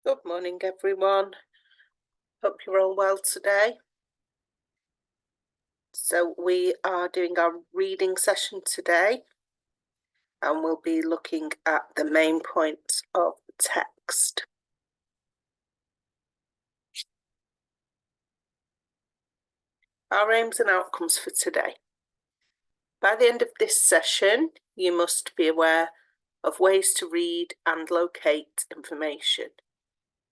Good morning, everyone. Hope you're all well today. So we are doing our reading session today, and we'll be looking at the main points of the text. Our aims and outcomes for today. By the end of this session, you must be aware of ways to read and locate information.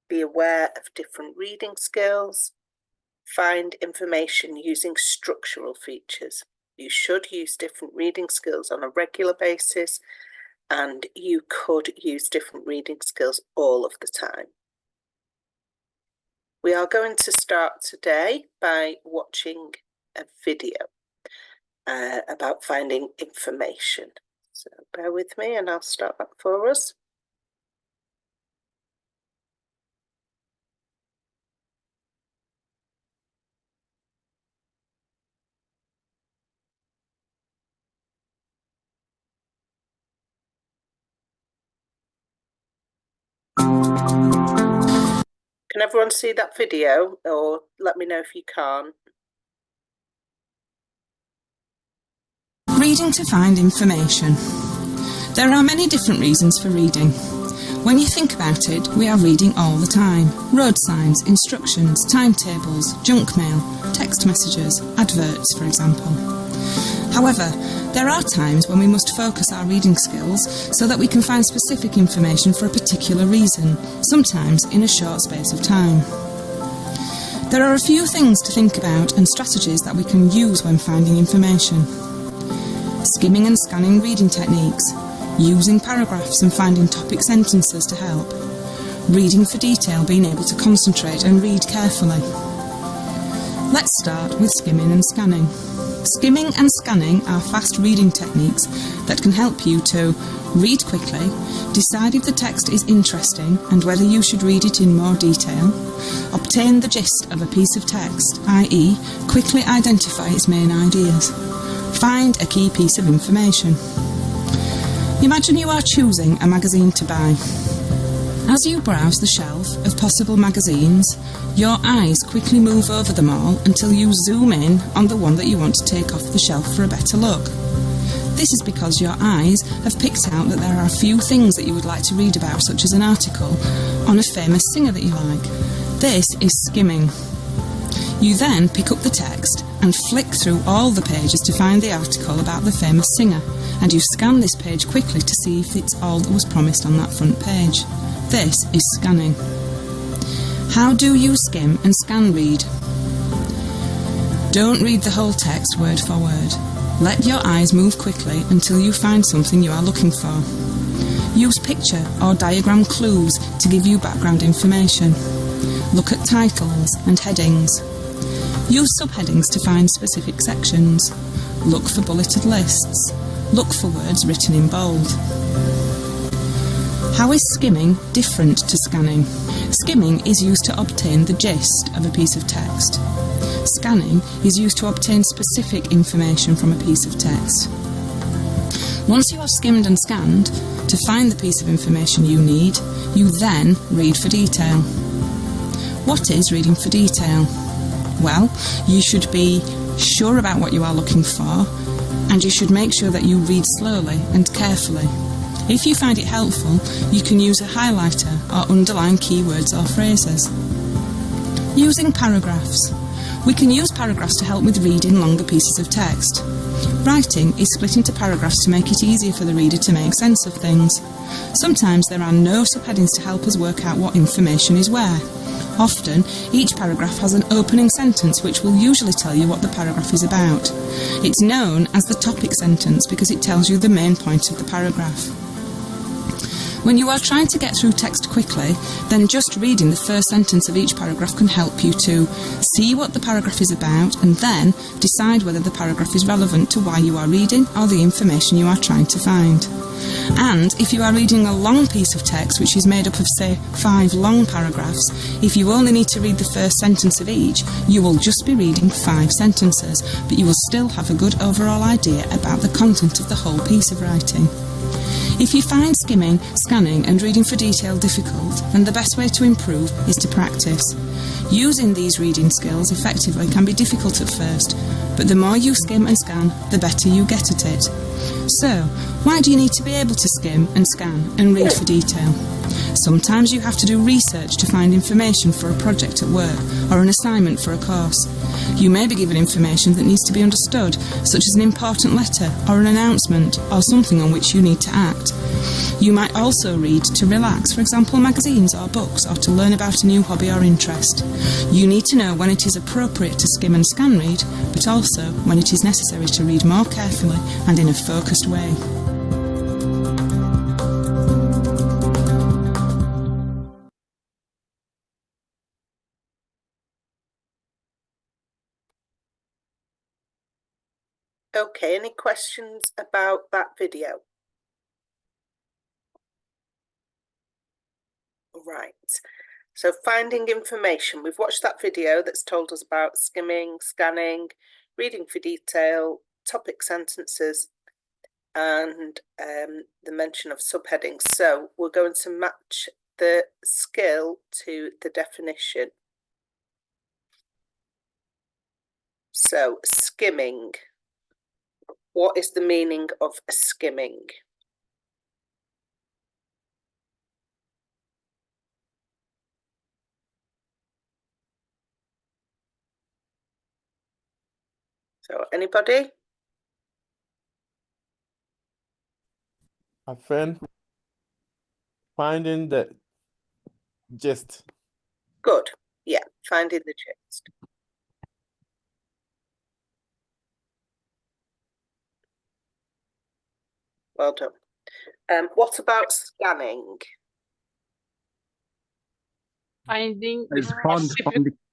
Be aware of different reading skills. Find information using structural features. You should use different reading skills on a regular basis, and you could use different reading skills all of the time. We are going to start today by watching a video about finding information. So bear with me and I'll start that for us. Can everyone see that video, or let me know if you can't? Reading to find information. There are many different reasons for reading. When you think about it, we are reading all the time. Road signs, instructions, timetables, junk mail, text messages, adverts, for example. However, there are times when we must focus our reading skills so that we can find specific information for a particular reason, sometimes in a short space of time. There are a few things to think about and strategies that we can use when finding information. Skimming and scanning reading techniques, using paragraphs and finding topic sentences to help, reading for detail, being able to concentrate and read carefully. Let's start with skimming and scanning. Skimming and scanning are fast reading techniques that can help you to read quickly, decide if the text is interesting and whether you should read it in more detail, obtain the gist of a piece of text, i.e., quickly identify its main ideas, find a key piece of information. Imagine you are choosing a magazine to buy. As you browse the shelf of possible magazines, your eyes quickly move over them all until you zoom in on the one that you want to take off the shelf for a better look. This is because your eyes have picked out that there are a few things that you would like to read about, such as an article on a famous singer that you like. This is skimming. You then pick up the text and flick through all the pages to find the article about the famous singer, and you scan this page quickly to see if it's all that was promised on that front page. This is scanning. How do you skim and scan read? Don't read the whole text word for word. Let your eyes move quickly until you find something you are looking for. Use picture or diagram clues to give you background information. Look at titles and headings. Use subheadings to find specific sections. Look for bulleted lists. Look for words written in bold. How is skimming different to scanning? Skimming is used to obtain the gist of a piece of text. Scanning is used to obtain specific information from a piece of text. Once you have skimmed and scanned to find the piece of information you need, you then read for detail. What is reading for detail? Well, you should be sure about what you are looking for, and you should make sure that you read slowly and carefully. If you find it helpful, you can use a highlighter or underline keywords or phrases. Using paragraphs. We can use paragraphs to help with reading longer pieces of text. Writing is split into paragraphs to make it easier for the reader to make sense of things. Sometimes there are no subheadings to help us work out what information is where. Often, each paragraph has an opening sentence which will usually tell you what the paragraph is about. It's known as the topic sentence because it tells you the main point of the paragraph. When you are trying to get through text quickly, then just reading the first sentence of each paragraph can help you to see what the paragraph is about and then decide whether the paragraph is relevant to why you are reading or the information you are trying to find. And if you are reading a long piece of text which is made up of, say, 5 long paragraphs, if you only need to read the first sentence of each, you will just be reading 5 sentences, but you will still have a good overall idea about the content of the whole piece of writing. If you find skimming, scanning and reading for detail difficult, then the best way to improve is to practice. Using these reading skills effectively can be difficult at first, but the more you skim and scan, the better you get at it. So, why do you need to be able to skim and scan and read for detail? Sometimes you have to do research to find information for a project at work or an assignment for a course. You may be given information that needs to be understood, such as an important letter or an announcement or something on which you need to act. You might also read to relax, for example magazines or books, or to learn about a new hobby or interest. You need to know when it is appropriate to skim and scan read, but also when it is necessary to read more carefully and in a focused way. Okay, any questions about that video? Right, so finding information. We've watched that video that's told us about skimming, scanning, reading for detail, topic sentences, and the mention of subheadings. So we're going to match the skill to the definition. So skimming. What is the meaning of skimming? So anybody? A friend finding the gist. Good. Yeah, finding the gist. Well done. What about scanning? Finding Found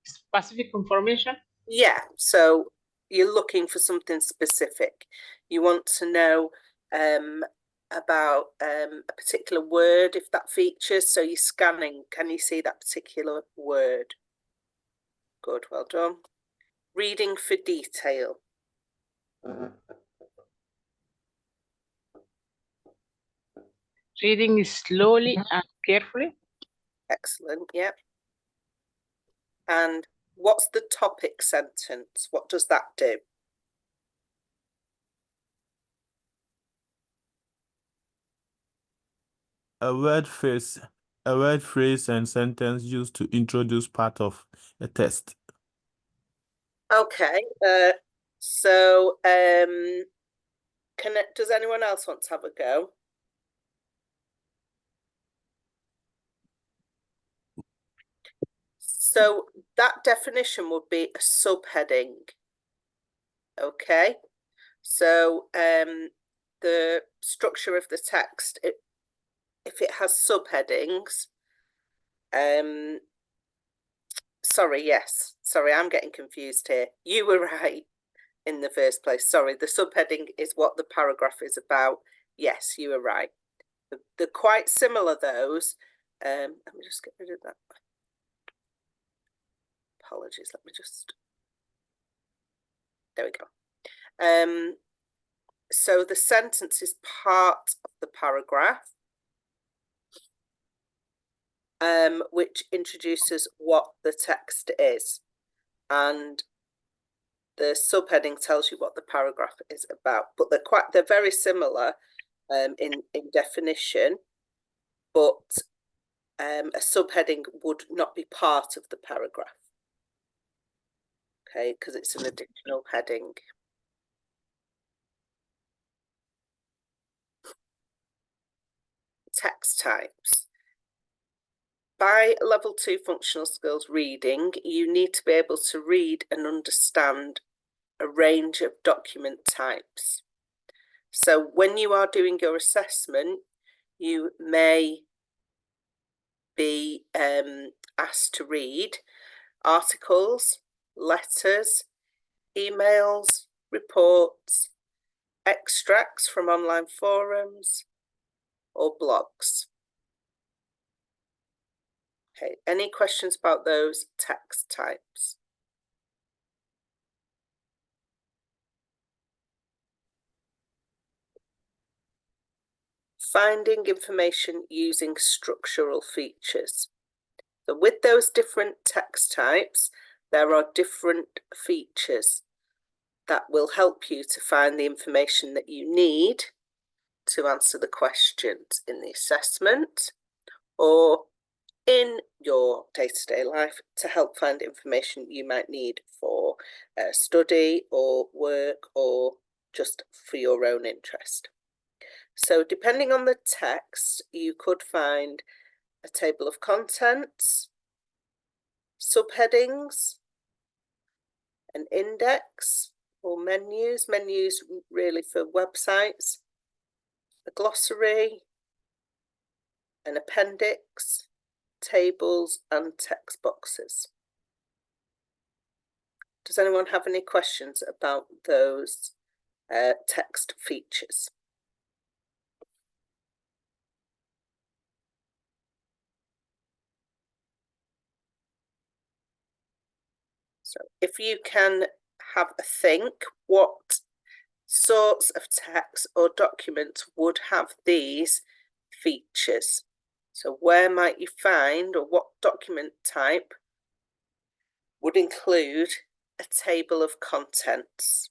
specific information. Yeah, so you're looking for something specific. You want to know about a particular word, if that features. So you're scanning. Can you see that particular word? Good, well done. Reading for detail. Reading slowly and carefully. Excellent, yeah. And what's the topic sentence? What does that do? A word phrase and sentence used to introduce part of a text. Okay, so does anyone else want to have a go? So that definition would be a subheading. Okay, so the structure of the text, if it has subheadings, sorry, I'm getting confused here. You were right in the first place. Sorry, the subheading is what the paragraph is about. Yes, you were right. They're quite similar, those. Let me just get rid of that. Apologies, let me just, there we go. So the sentence is part of the paragraph. which introduces what the text is, and the subheading tells you what the paragraph is about. But they're very similar in definition, but a subheading would not be part of the paragraph. Okay, because it's an additional heading. Text types. By level 2 functional skills reading, you need to be able to read and understand a range of document types. So when you are doing your assessment, you may be asked to read articles, letters, emails, reports, extracts from online forums, or blogs. Okay, any questions about those text types? Finding information using structural features. So with those different text types, there are different features that will help you to find the information that you need to answer the questions in the assessment or in your day-to-day life to help find information you might need for study or work or just for your own interest. So depending on the text, you could find a table of contents, subheadings, an index or menus really for websites, a glossary, an appendix, tables and text boxes. Does anyone have any questions about those text features? So if you can have a think, what sorts of text or documents would have these features? So where might you find, or what document type would include a table of contents?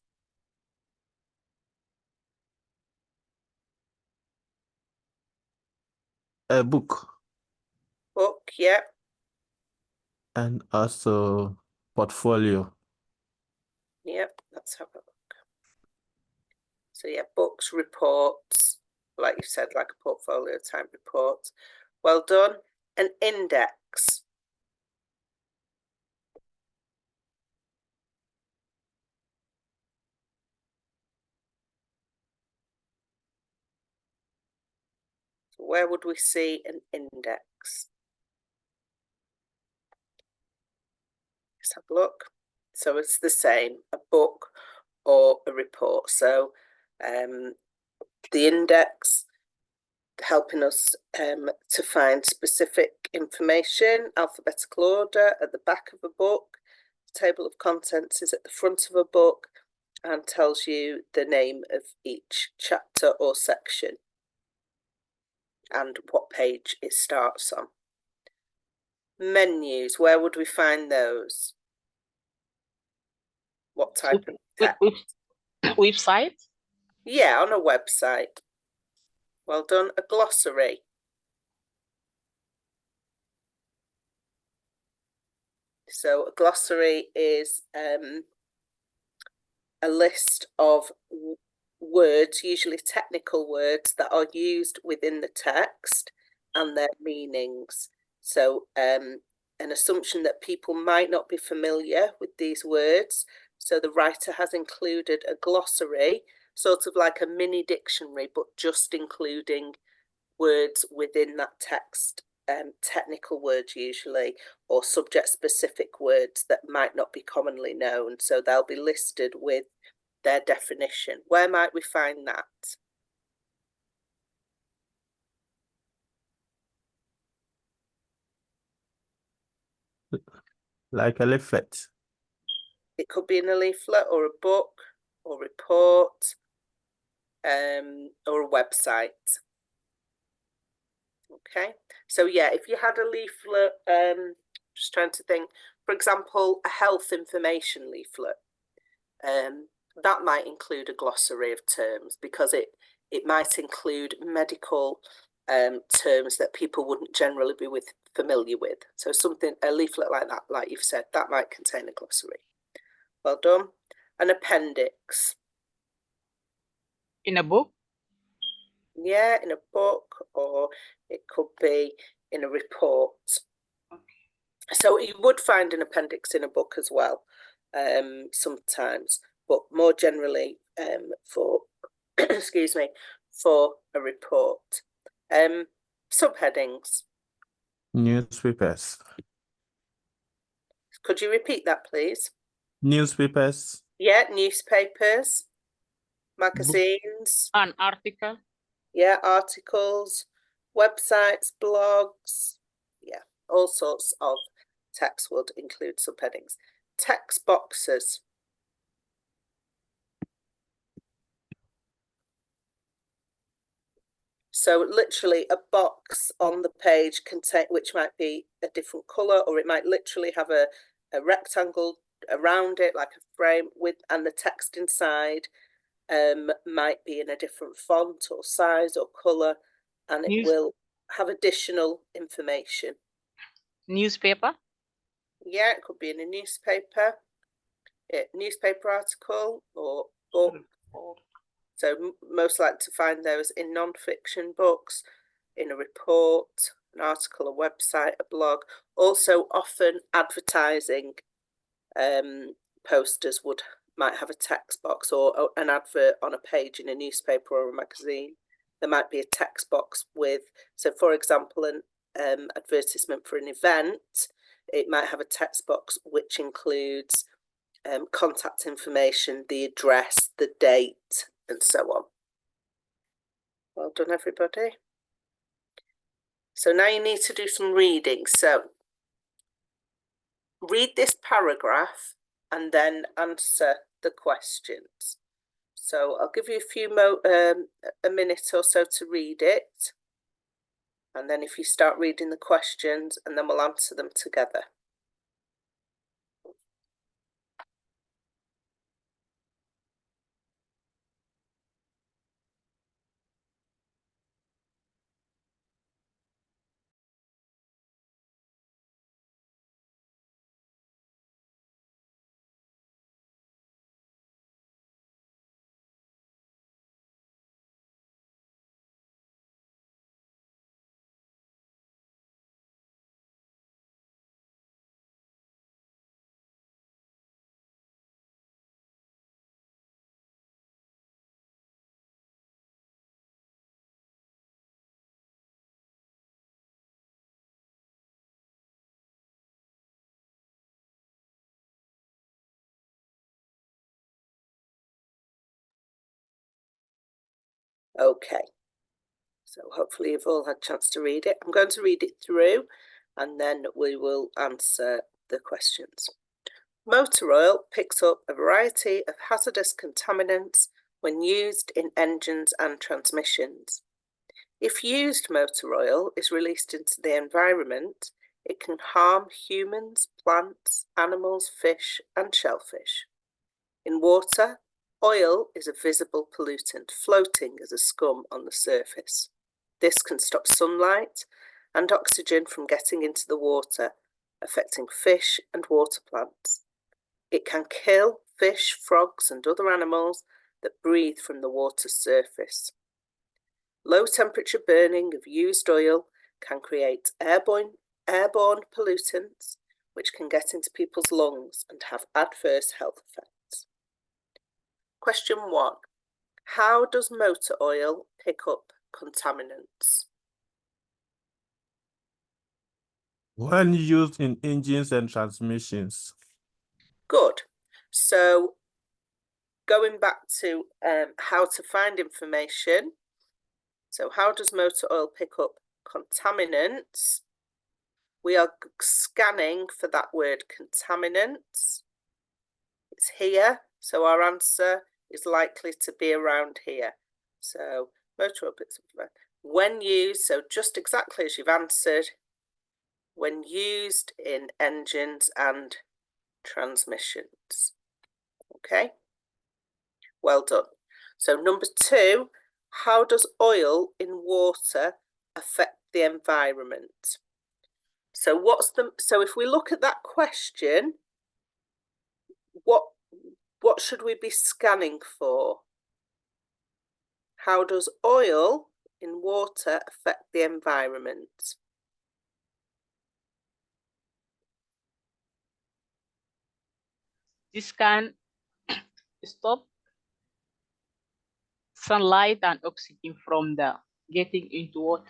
A book. Book, yeah. And also portfolio. Yep, let's have a look. So yeah, books, reports, like you said, like a portfolio type report. Well done. An index. So where would we see an index? Let's have a look. So it's the same, a book or a report. So the index helping us to find specific information, alphabetical order at the back of a book. The table of contents is at the front of a book and tells you the name of each chapter or section and what page it starts on. Menus, where would we find those? What type of text? Website? Yeah, on a website. Well done. A glossary. So a glossary is a list of words, usually technical words, that are used within the text and their meanings. So an assumption that people might not be familiar with these words. So the writer has included a glossary, sort of like a mini dictionary, but just including words within that text, technical words usually, or subject-specific words that might not be commonly known. So they'll be listed with their definition. Where might we find that? Like a leaflet. It could be in a leaflet or a book or report or a website. Okay, so yeah, if you had a leaflet, just trying to think, for example, a health information leaflet, that might include a glossary of terms, because it might include medical terms that people wouldn't generally be familiar with. So something, a leaflet like that, like you've said, that might contain a glossary. Well done. An appendix. In a book? Yeah, in a book, or it could be in a report. So you would find an appendix in a book as well, sometimes, but more generally for, excuse me, for a report. Subheadings. Newspapers. Could you repeat that, please? Newspapers. Yeah, newspapers, magazines. An article? Yeah, articles, websites, blogs. Yeah, all sorts of text would include subheadings. Text boxes. So literally a box on the page which might be a different colour, or it might literally have a rectangle around it, like a frame, and the text inside might be in a different font or size or colour, and it will have additional information. Newspaper? Yeah, it could be in a newspaper, newspaper article or book. So most likely to find those in non-fiction books, in a report, an article, a website, a blog. Also, often advertising posters might have a text box, or an advert on a page in a newspaper or a magazine. There might be a text box with, so for example, an advertisement for an event, it might have a text box which includes contact information, the address, the date, and so on. Well done, everybody. So now you need to do some reading. So read this paragraph and then answer the questions. So I'll give you a minute or so to read it. And then if you start reading the questions, and then we'll answer them together. Okay, so hopefully you've all had a chance to read it. I'm going to read it through and then we will answer the questions. Motor oil picks up a variety of hazardous contaminants when used in engines and transmissions. If used motor oil is released into the environment, it can harm humans, plants, animals, fish, and shellfish. In water, oil is a visible pollutant floating as a scum on the surface. This can stop sunlight and oxygen from getting into the water, affecting fish and water plants. It can kill fish, frogs, and other animals that breathe from the water's surface. Low temperature burning of used oil can create airborne pollutants, which can get into people's lungs and have adverse health effects. Question 1. How does motor oil pick up contaminants? When used in engines and transmissions. Good. So going back to how to find information. So how does motor oil pick up contaminants? We are scanning for that word contaminants. It's here, so our answer is likely to be around here. So motor oil picks up. when used, so just exactly as you've answered, when used in engines and transmissions. Okay, well done. So number 2, how does oil in water affect the environment? So so if we look at that question, what should we be scanning for? How does oil in water affect the environment? This can stop sunlight and oxygen from the getting into water.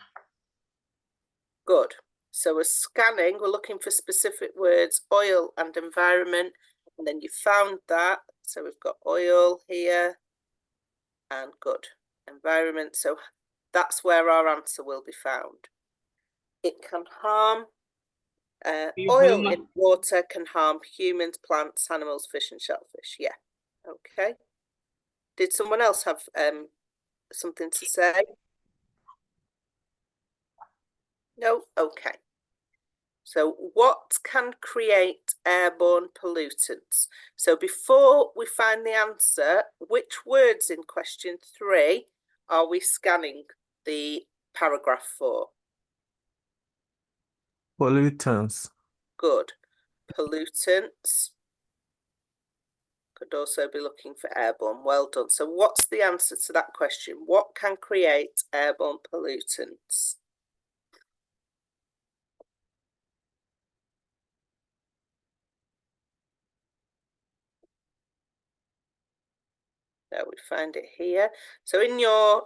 Good. So we're scanning, we're looking for specific words, oil and environment, and then you found that. So we've got oil here and good. Environment, so that's where our answer will be found. It can harm, oil in water can harm humans, plants, animals, fish and shellfish. Yeah, okay. Did someone else have something to say? No? Okay. So what can create airborne pollutants? So before we find the answer, which words in question 3 are we scanning the paragraph for? Pollutants. Good. Pollutants. Could also be looking for airborne. Well done. So what's the answer to that question? What can create airborne pollutants? There, we find it here. So in your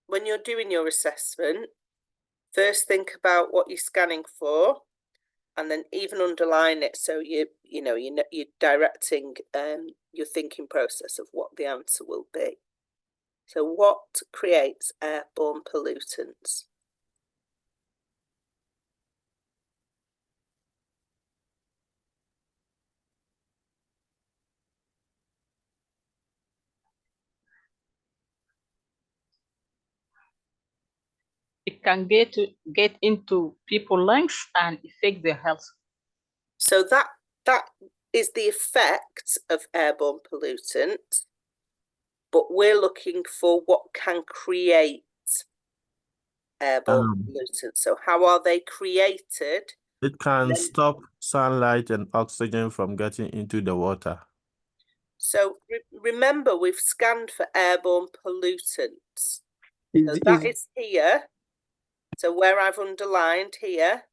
when you're doing your assessment, first think about what you're scanning for, and then even underline it so you're directing your thinking process of what the answer will be. So what creates airborne pollutants? It can get into people's lungs and affect their health. So that is the effect of airborne pollutants, but we're looking for what can create airborne pollutants. So how are they created? It can stop sunlight and oxygen from getting into the water. So remember, we've scanned for airborne pollutants. So that is here. So where I've underlined here.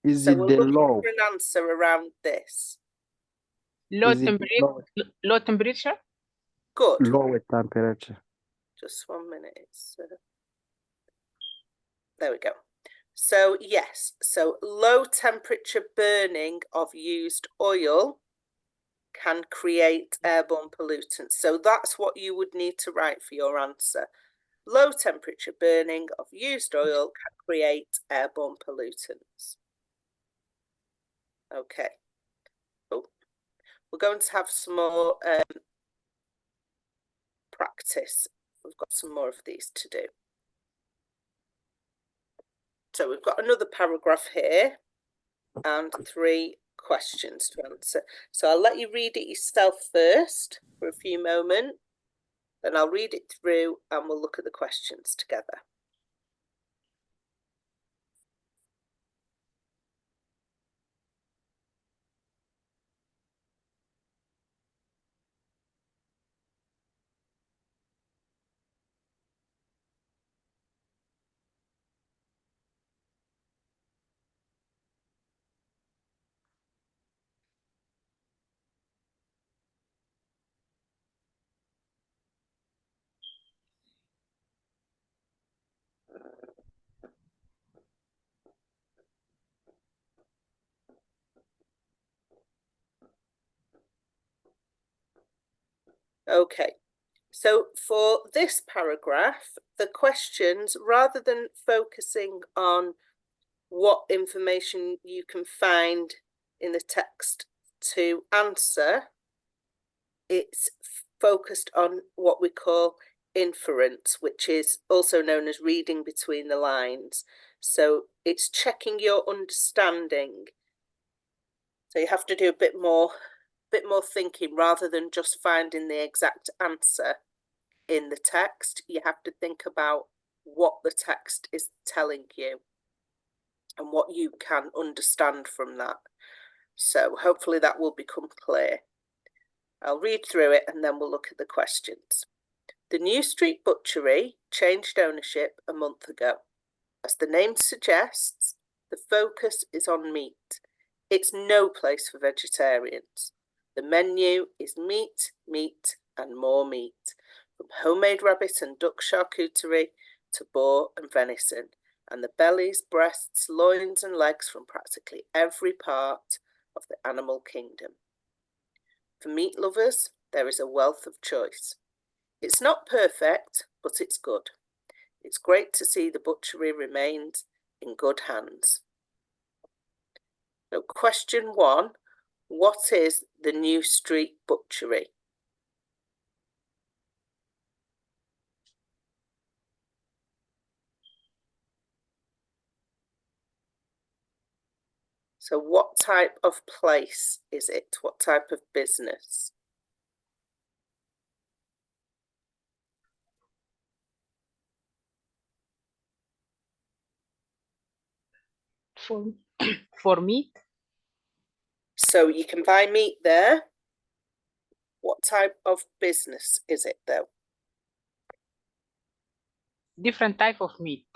Is So it we're the looking law? for an answer around this. Low temperature. Good. Lower temperature. Just 1 minute. It's there we go. So yes, so low temperature burning of used oil can create airborne pollutants. So that's what you would need to write for your answer. Low temperature burning of used oil can create airborne pollutants. Okay. Oh, we're going to have some more practice. We've got some more of these to do. So we've got another paragraph here and 3 questions to answer. So I'll let you read it yourself first for a few moments, then I'll read it through and we'll look at the questions together. Okay, so for this paragraph, the questions, rather than focusing on what information you can find in the text to answer, it's focused on what we call inference, which is also known as reading between the lines. So it's checking your understanding. So you have to do a bit more thinking rather than just finding the exact answer in the text. You have to think about what the text is telling you and what you can understand from that. So hopefully that will become clear. I'll read through it and then we'll look at the questions. The New Street Butchery changed ownership a month ago. As the name suggests, the focus is on meat. It's no place for vegetarians. The menu is meat, meat and more meat, from homemade rabbit and duck charcuterie to boar and venison, and the bellies, breasts, loins and legs from practically every part of the animal kingdom. For meat lovers, there is a wealth of choice. It's not perfect, but it's good. It's great to see the butchery remains in good hands. So question 1, what is the New Street Butchery? So what type of place is it? What type of business? For meat, So you can buy meat there. What type of business is it though? different type of meat.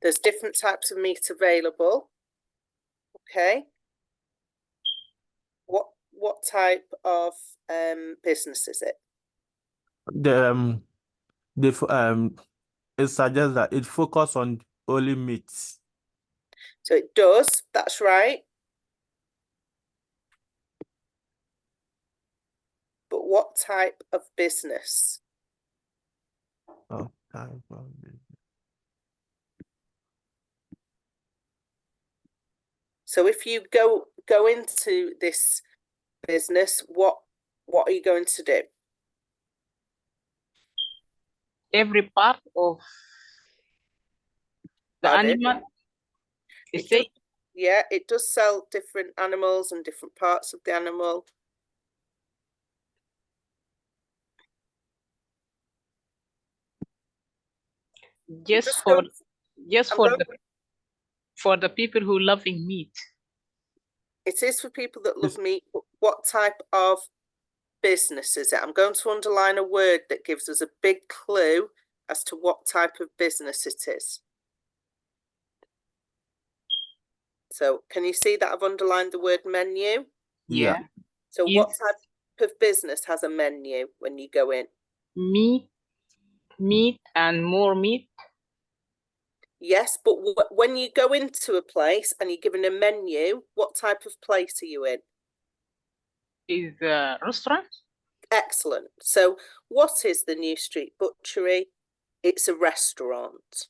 There's different types of meat available. Okay. What type of business is it? It suggests that it focuses on only meats. So it does, that's right. But what type of business? Oh, type of business. So if you go into this business, what are you going to do? Every part of the Pardon? animal is It does, yeah, it does sell different animals and different parts of the animal. just Just for go- just I'm for going- the for the people who loving meat. It is for people that love meat, but what type of business is it? I'm going to underline a word that gives us a big clue as to what type of business it is. So can you see that I've underlined the word menu? Yeah. So Is what type of business has a menu when you go in? meat and more meat. Yes, but when you go into a place and you're given a menu, what type of place are you in? Is a restaurant. Excellent. So what is the New Street Butchery? It's a restaurant.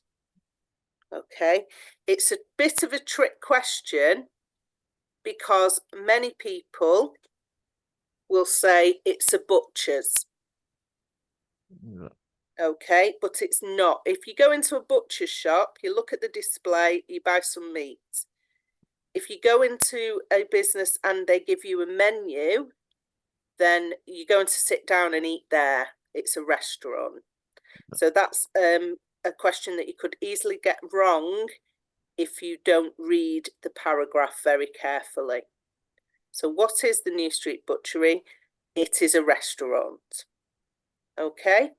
Okay. It's a bit of a trick question because many people will say it's a butcher's. Yeah. Okay, but it's not. If you go into a butcher's shop, you look at the display, you buy some meat. If you go into a business and they give you a menu, then you're going to sit down and eat there. It's a restaurant. So that's a question that you could easily get wrong if you don't read the paragraph very carefully. So what is the New Street Butchery? It is a restaurant. Okay?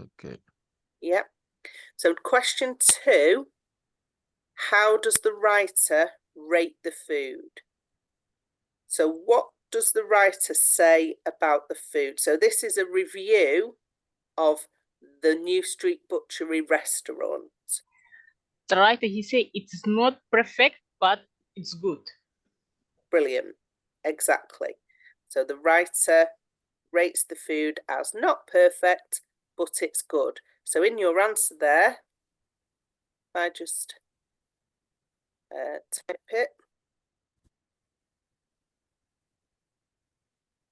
Okay. Yep. So question 2, how does the writer rate the food? So what does the writer say about the food? So this is a review of the New Street Butchery restaurant. The writer, he say it's not perfect, but it's good. Brilliant. Exactly. So the writer rates the food as not perfect, but it's good. So in your answer there, I just type it.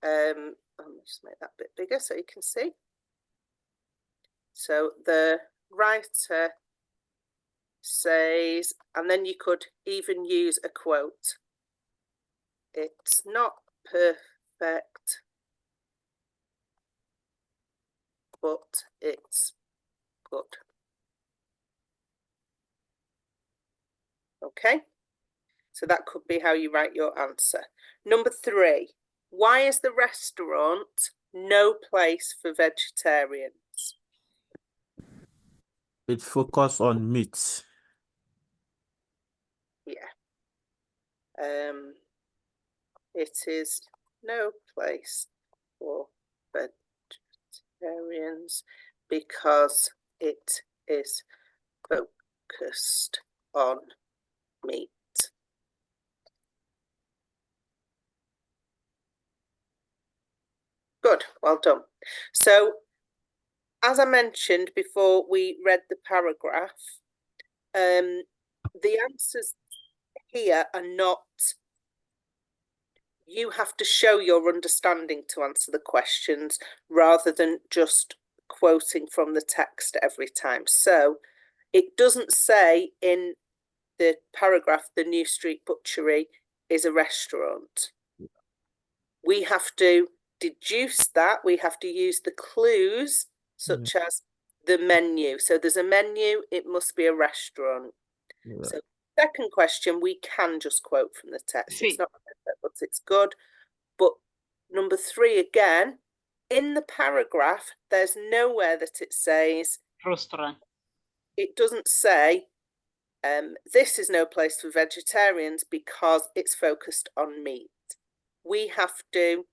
Let me just make that a bit bigger so you can see. So the writer says, and then you could even use a quote. It's not perfect, but it's good. Okay, so that could be how you write your answer. Number 3, why is the restaurant no place for vegetarians? It focuses on meat. Yeah. It is no place for vegetarians because it is focused on meat. Good, well done. So, as I mentioned before we read the paragraph, the answers here are not, you have to show your understanding to answer the questions rather than just quoting from the text every time. So it doesn't say in the paragraph, the New Street Butchery is a restaurant. We have to deduce that. We have to use the clues such as the menu. So there's a menu, it must be a restaurant. Yeah. So second question, we can just quote from the text. It's not perfect, but it's good. But number 3, again, in the paragraph, there's nowhere that it says, Restaurant. it doesn't say, this is no place for vegetarians because it's focused on meat. We have to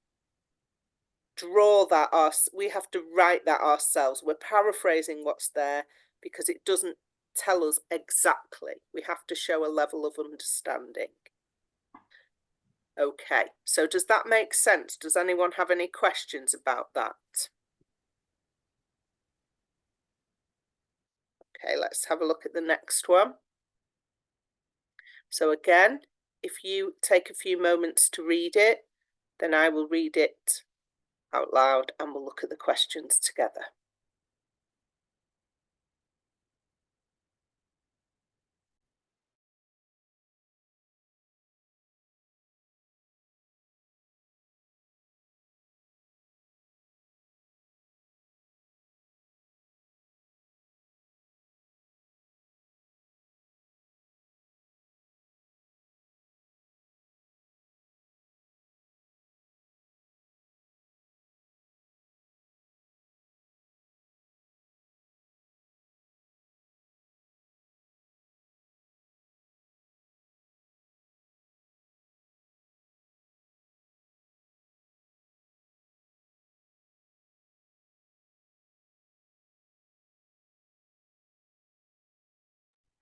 draw that, we have to write that ourselves. We're paraphrasing what's there because it doesn't tell us exactly. We have to show a level of understanding. Okay, so does that make sense? Does anyone have any questions about that? Okay, let's have a look at the next one. So again, if you take a few moments to read it, then I will read it out loud and we'll look at the questions together.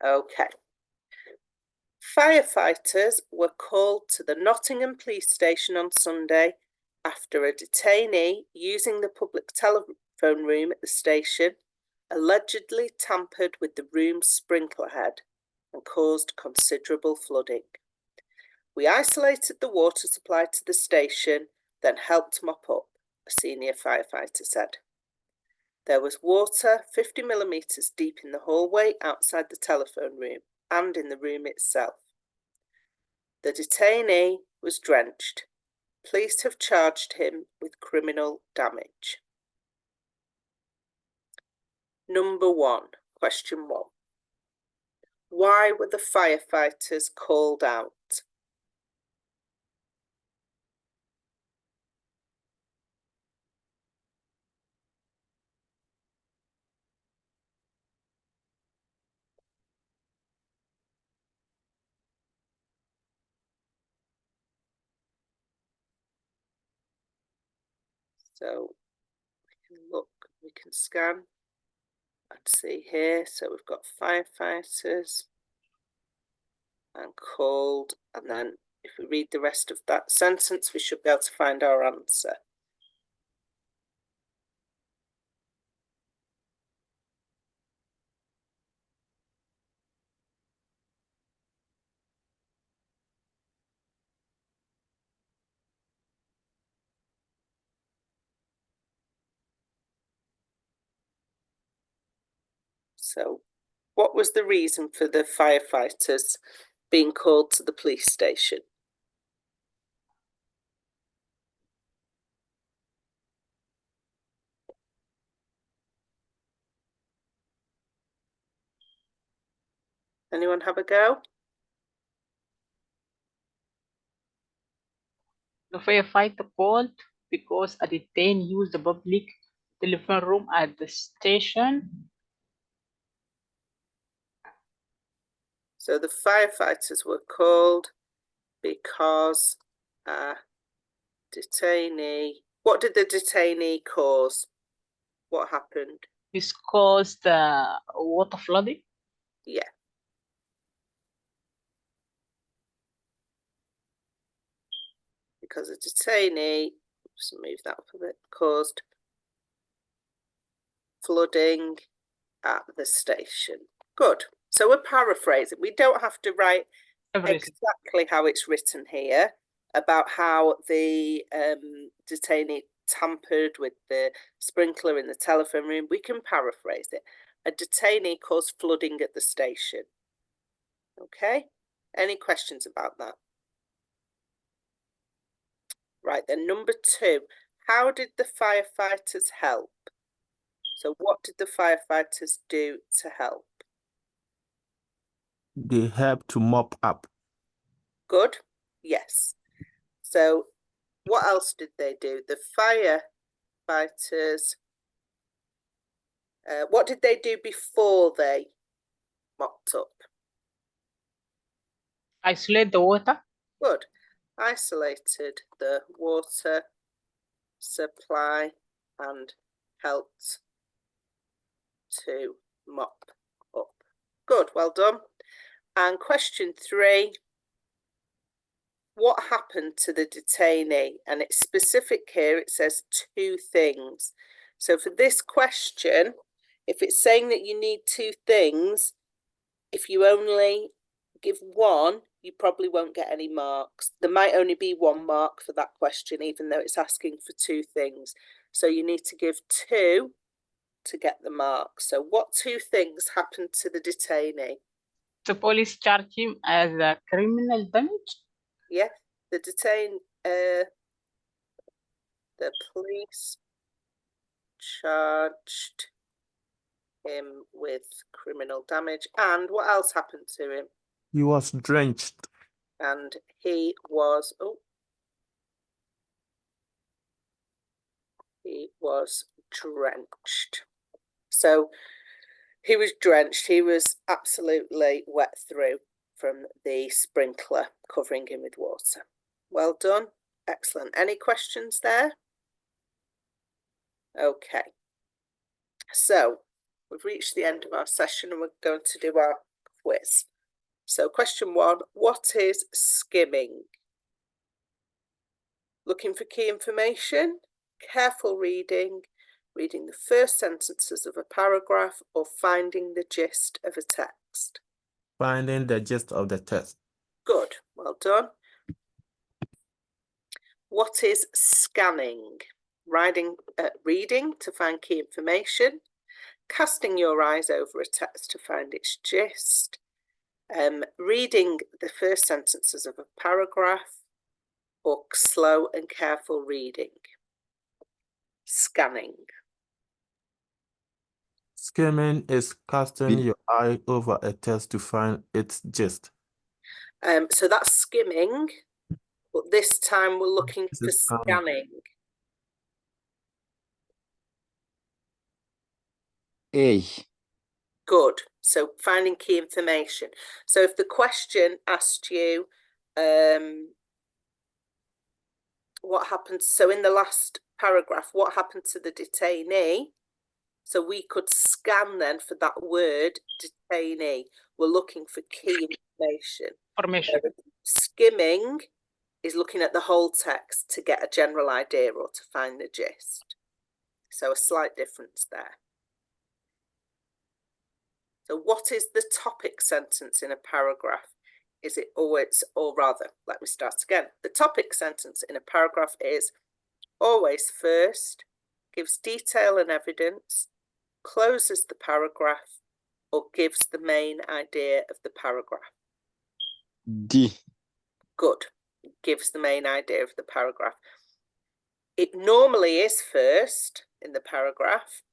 Okay. Firefighters were called to the Nottingham police station on Sunday after a detainee using the public telephone room at the station allegedly tampered with the room's sprinkler head and caused considerable flooding. We isolated the water supply to the station, then helped mop up, a senior firefighter said. There was water 50 millimetres deep in the hallway outside the telephone room and in the room itself. The detainee was drenched. Police have charged him with criminal damage. Number 1, question 1. Why were the firefighters called out? So we can look, we can scan and see here. So we've got firefighters and called, and then if we read the rest of that sentence, we should be able to find our answer. So what was the reason for the firefighters being called to the police station? Anyone have a go? The firefighter called because a detainee used the public telephone room at the station. So the firefighters were called because a detainee. What did the detainee cause? What happened? This caused water flooding. Yeah. Because a detainee, just move that up a bit, caused flooding at the station. Good. So we're paraphrasing. We don't have to write Everything. exactly how it's written here about how the detainee tampered with the sprinkler in the telephone room. We can paraphrase it. A detainee caused flooding at the station. Okay. Any questions about that? Right, then number 2, how did the firefighters help? So what did the firefighters do to help? They help to mop up. Good, yes. So what else did they do? The firefighters, what did they do before they mopped up? Isolate the water. Good, isolated the water supply and helped to mop up. Good, well done. And question 3, what happened to the detainee? And it's specific here, it says 2 things. So for this question, if it's saying that you need 2 things, if you only give 1, you probably won't get any marks. There might only be 1 mark for that question, even though it's asking for 2 things. So you need to give 2 to get the mark. So what 2 things happened to the detainee? The police charged him as a criminal damage. Yeah, the police charged him with criminal damage. And what else happened to him? He was drenched. And he was, he was drenched. So he was drenched. He was absolutely wet through from the sprinkler covering him with water. Well done. Excellent. Any questions there? Okay. So we've reached the end of our session and we're going to do our quiz. So question 1, what is skimming? Looking for key information, careful reading, reading the first sentences of a paragraph, or finding the gist of a text? Finding the gist of the text. Good, well done. What is scanning? Reading to find key information, casting your eyes over a text to find its gist, reading the first sentences of a paragraph, or slow and careful reading? Scanning. Skimming is casting your eye over a text to find its gist. So that's skimming, but this time we're looking for scanning. A. Good. So finding key information. So if the question asked you, what happened? So in the last paragraph, what happened to the detainee? So we could scan then for that word detainee. We're looking for key information. Skimming is looking at the whole text to get a general idea or to find the gist. So a slight difference there. So what is the topic sentence in a paragraph? Is it always, or rather, let me start again. The topic sentence in a paragraph is always first, gives detail and evidence, closes the paragraph, or gives the main idea of the paragraph? D. Good. Gives the main idea of the paragraph. It normally is first in the paragraph,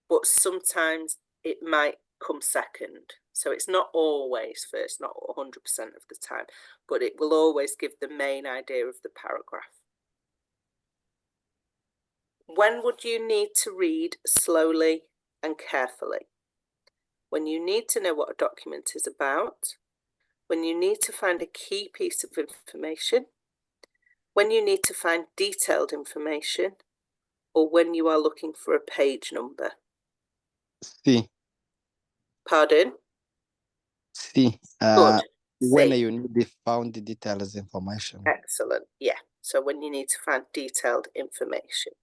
but sometimes it might come second. So it's not always first, not 100% of the time, but it will always give the main idea of the paragraph. When would you need to read slowly and carefully? When you need to know what a document is about, when you need to find a key piece of information, when you need to find detailed information, or when you are looking for a page number. C. Pardon? C. Good. When C. you need the found details information. Excellent. Yeah. So when you need to find detailed information.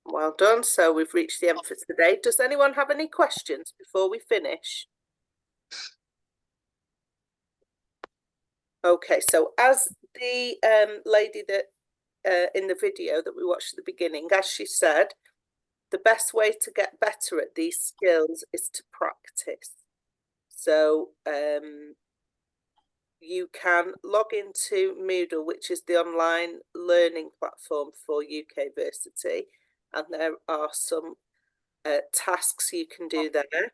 Well done. So we've reached the end for today. Does anyone have any questions before we finish? Okay, so as the lady that in the video that we watched at the beginning, as she said, the best way to get better at these skills is to practice. So you can log into Moodle, which is the online learning platform for UK Versity, and there are some tasks you can do there.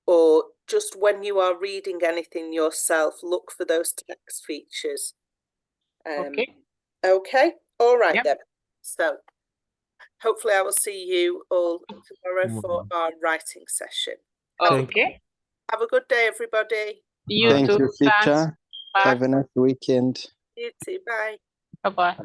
Or just when you are reading anything yourself, look for those text features. Okay. Okay, all right Yep. then. So hopefully I will see you all tomorrow for our writing session. Okay. Have a good day, everybody. You Thank too. you, Thanks. teacher. Bye. Have a nice weekend. You too. Bye. Bye-bye.